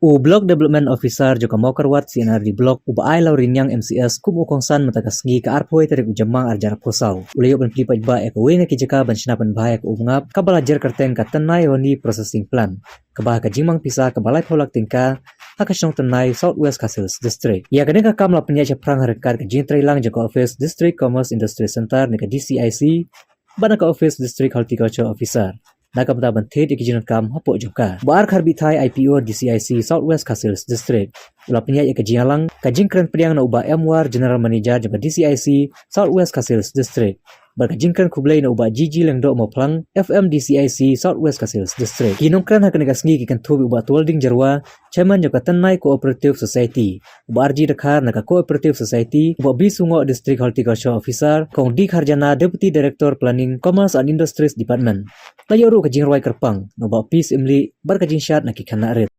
Block Development Officer juga mau kerwat sinar di blok uba ai laurin yang MCS kum ukongsan matagasgi ke arpoi tarik ujamang arjar posau. Ulayo ban plipat ba ek wena kijaka ban sinapan bahaya ke umngap kabalajar kerteng ka tenai honi processing plan. Kabah ka jingmang pisa ke balai polak tingka hakasong tenai Southwest Castles District. Ya kadang ka kamla penyaja perang harkar ke jintrai lang jaga office District Commerce Industry Center nika DCIC bana ka office District Horticulture Officer. Nakapta bantet ikijinan kam hapo jungka. Baar karbi thai IPO DCIC Southwest Castles District. Ula penyai ikajialang kajing keren pediang na uba Mwar General Manager jaga DCIC Southwest Castles District. Berkajing keren kublai na uba GG Lengdo Moplang FM DCIC Southwest Castles District. Kinong keren hakanigasngi kikan tubi uba Tualding Jarwa Chairman jaga Tenai Cooperative Society. Uba RG Dakar naka Cooperative Society uba Bisungo District Horticulture Officer kong Dik Harjana Deputy Director Planning Commerce and Industries Department. Layoru kajing ruai kerpang no ba peace imli bar kajing syat na kikana red.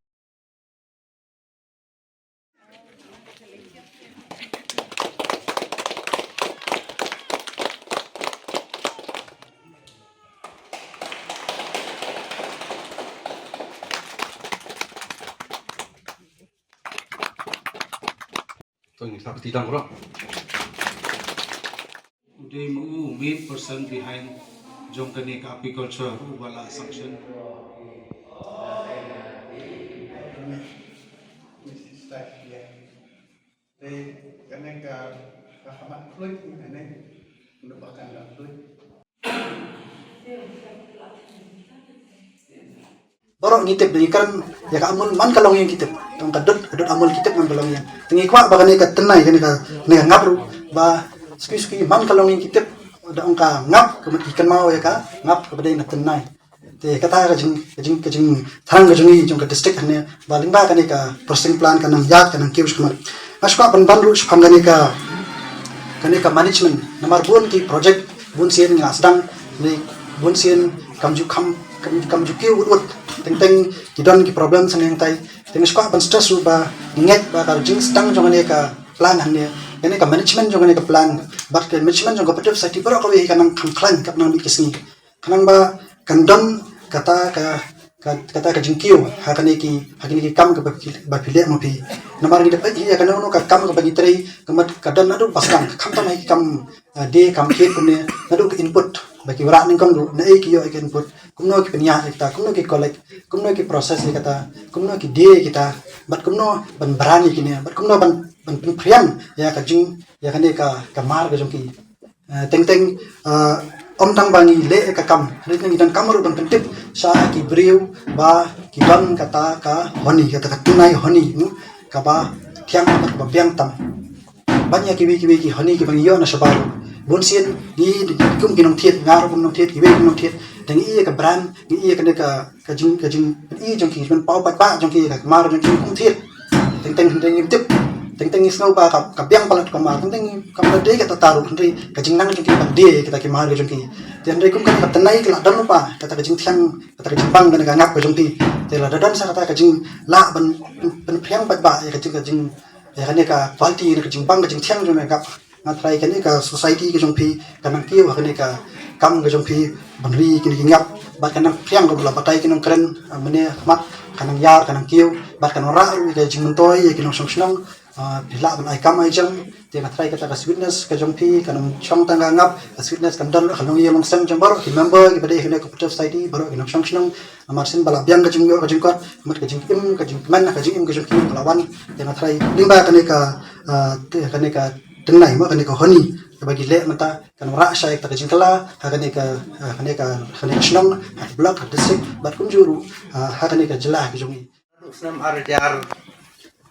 Today, main person behind Jongkanik Apiculture Wala Section. Borok ngitip dari kan ya ka amun man kalong yang kitip tong kadut amul kitip man kalong yang tingi kwa ba kani ka tenai kani ka ne ngapru ba ski man kalong yang kitip da ongka ngap kemet ikan mau ya ka ngap kepada na tenai te kata ka jing thang ka jungi jong ka district ne ba lingba kani ka processing plant kanang yak kanang kius kemat maswa ban ban lu spam kani ka management nomor bun ki project bun sien ngasdang ni bun sien kamju kiu ut teng kidon ki problem sang yang tai teng skwa ban stress ba nget ba ka jing stang jong ne ka plan han ne kene ka management jong ne ka plan but ka management jong ka petif sa ti bro ka we kanang khang kap nang bi kisni kanang ba kandon kata ka jing kiu ha kane ki kam ka ba pile mo pi namar ni dapat ya kanang no ka kam ka bagi trai kamat kadon adu pasang kham ta mai kam de kam ke kunne adu input bagi wara ning kong na e kiyo ek input kumno ki penya kita kumno ki collect kumno ki process kita kumno ki de kita bat kumno ban berani kini bat kumno ban priam ya ka jing ya kane ka mar ka jong ki teng om tang bangi le ka kam rit nang idan kamaru ban pentip sa ki briu ba ki ban kata ka honi kata ka tunai honi ka ba thiang ba biang tam banyak ki honi ki bangi yo na sabaru bonsian di kum kinong thiet ngar kum nong thiet ki kinong thiet deng i ka brand i ka ne ka jing i jong ki ban pau pa jong ki ka mar jong ki kum thiet teng tip teng snow ba ka biang palat ka mar teng ka ma de ka taru ndri ka jing nang jong ki ban de ka mar jong ki ten re kum ka tanai ka dan pa ka jing thiang ka jing bang ka ngap ka jong ki te la dan sa ka jing la ban phiang ba ka jing ya ka ne ka quality ka jing bang ka jing thiang jong ka ngatrai kani ka society ke jongpi kanang kiu kani ka kam ke jongpi banri kini ngap bat kanang priang ko bla batai kinong keren mene mat kanang yar kanang kiu bat kanang ra ke jingmentoi ye kinong songslong bila ban ai kam ai jang te ngatrai kata ka sweetness ke jongpi kanang chong tanga ngap sweetness kan dan kanong ye long sem jambor ki member ki bade kini cooperative society baru kinong songslong marsin bala biang ke jingyo ke jingkot mat ke jing im ke jing man ka jing im ke jongpi balawan te ngatrai limba kani ka tenai ma kani ka honi bagi le mata kan ra shay ta jingkala kani ka shnong blok district bat kum juru kani ka jela ki jongi Usnam arjar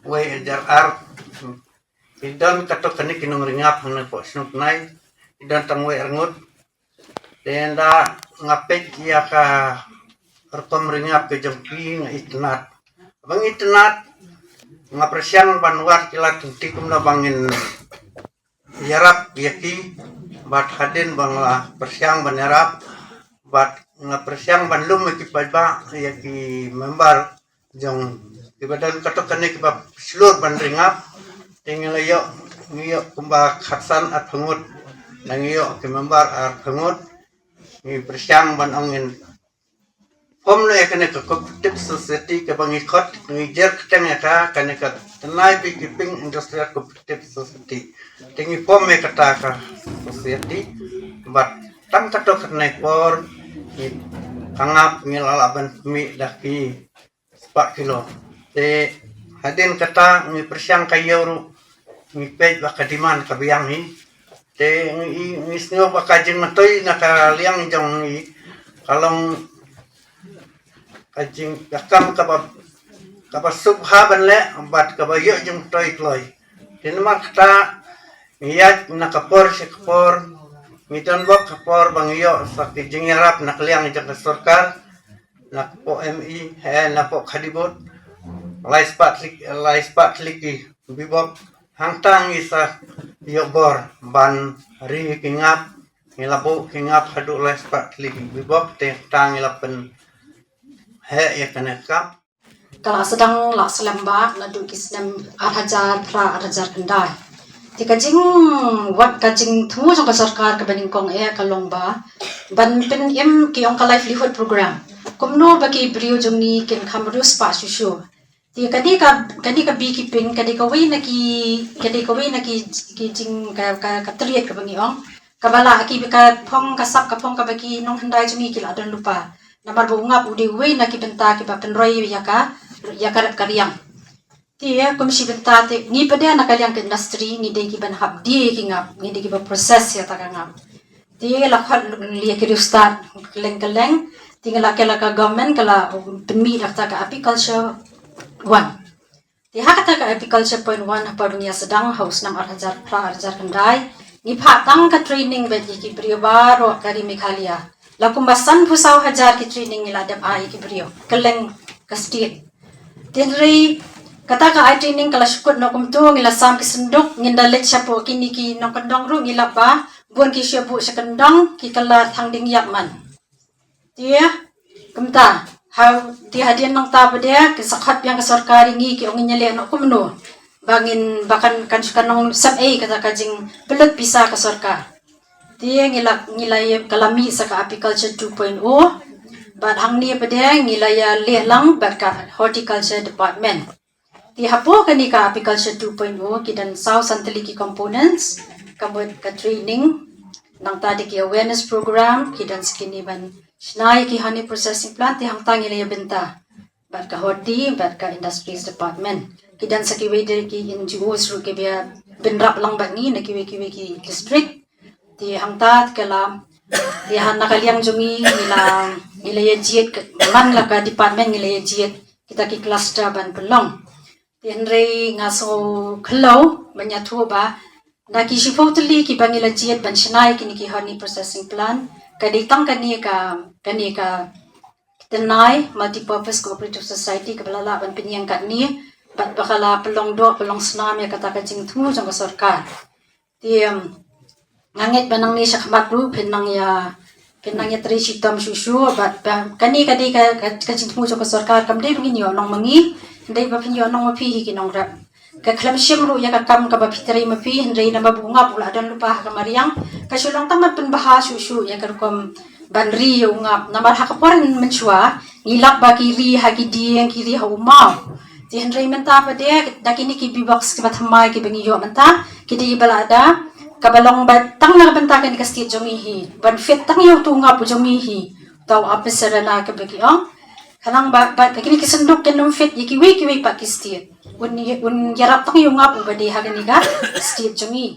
we jar idan katok kani kinong ringap hang po snuk nai idan tang we ngut tenda ngapet ya ka pertom ringap ke jempi ngitnat bang itnat ngapresyang banwar kilat tikum na bangin yarap yaki bat hadin bangla persyang banarap bat nga persyang banlum ki pajba yaki member jong ibadan katok kani kiba slur bandringap tinglayo ngiyo kumba khatsan at pengut nangiyo ki member at pengut ni persyang ban angin Pom le kene ka cooperative society ka bangikot ngijer keteng ka kene ka tenai beekeeping industrial cooperative society. Tingi pom me kata ka society but tam kato kene por ni kangap ngilalaban mi daki 4 kilo. Te hadin kata ngi persyang kayoru ngi pej bakadiman kabiang ni. Te ngi snyo bakajing matoy nakaliang jong ni kalong kajing yakam kaba subhaban le bat kaba yo jung toy kloy tin makta ngiyat nakapor sikapor miton bok kapor bang yo sa kijing yarap nakliang jang sarkar nakpo MI napo khadibot laispat liki bibok hangtang isa yo bor ban ri kingap ngilabo kingap hadu laispat liki bibok te tang ilapen ya kanaka Kalau sedang lah selembab la du kisnem arhajar pra arhajar kendai. Ti kajing wat kajing thu jong ka sarkar ka baning kong kalong ba ban pen ki ong ka livelihood program. Kumno bagi brio jong ni ken khamrus pa susu. Ti kadi ka beekeeping kadi ka wei na ki jing ka triet ka bangi ong kabala ki ka phong ka sap ka phong ka bagi nong handai jong ni ki la don lupa. Namar bungap udi wei na ki benta ki ba penroi ya karap karyang. Tiya kumsi benta te ni pada na kalyang ke industri ni de ki ban hab di ki ngap ni de ki ba proses ya ta ngap. Tiya la khat li ki start keleng tinggal ka government kala penmi dak ta ka apiculture 1. Tiya kata ka apiculture point 1 apa dunia sedang haus nam arhajar kendai ni pha tang ka training be ki brio baro kari Meghalaya. Lakumbasan pusau hajar ki training ila dam ai ki brio keleng ka state tinri kata ka ai training kala syukut no kumtu ngila sam ki senduk ngindalet syapo kini ki no kendong ru ngila ba buan ki syabu sekendong ki kala thang ding yakman dia kumta ha ti hadian nang ta bade ki sakhat yang ka sarkari ngi ki ong nyale no kumno bangin bakan kan sukan nong sab kata kajing belut bisa ka sarkar. Dia ngilay kalami sa ka apiculture 2.0 but hang ni pada ngilaya lehlang bat ka horticulture department. Ti hapo kani ka apiculture 2.0 kidan saw santaliki components kabut ka training nang tadi ki awareness program kidan skini ban snai ki honey processing plant ti hang tang ngilaya benta bat ka horti bat ka industries department kidan sa kiwe ki NGOs ru ki bia benrap lang bat ni na kiwe ki district ti hangtat kala ti han nakaliang jumi nila jiet man la ka department nila jiet kita ki cluster ban pelong ti henrei ngaso khlo banya thu ba na ki shifotli ki bangila jiet ban shnai ki honey processing plant ka ditang kani ka tenai multi-purpose cooperative society ka balala ban pinyang kat ni bat bakala pelong snam ya kata kajing thu jang ka sarkar ti ngangit banang ni sakmat ru penang ya tri sitam susu bat kani ka cintu jong ka sarkar kam dei bingin yo nong mangi dei ba pin yo nong mapi ki nong rap ka klam shim ru ya ka kam ka ba pitri mapi ndei na ba bunga pula dan lupa ka mariang ka sulong tamat pen bahas susu ya ka kom banri yo ngap namar ha ka poran menchua ngilap ba ki ri ha ki dieng ki ri ha umau ti hendrei menta pa de dakini ki bibox ki bathamai ki bangi yo menta ki di balada kabalong batang na bentakan ka state jomihi ban fit tang yo tunga pu jomihi taw apesara na ka bagi kanang ba kini kisendok ken fit yiki we pa ki state un yarap tang yo nga pu badi hagani ka state jomi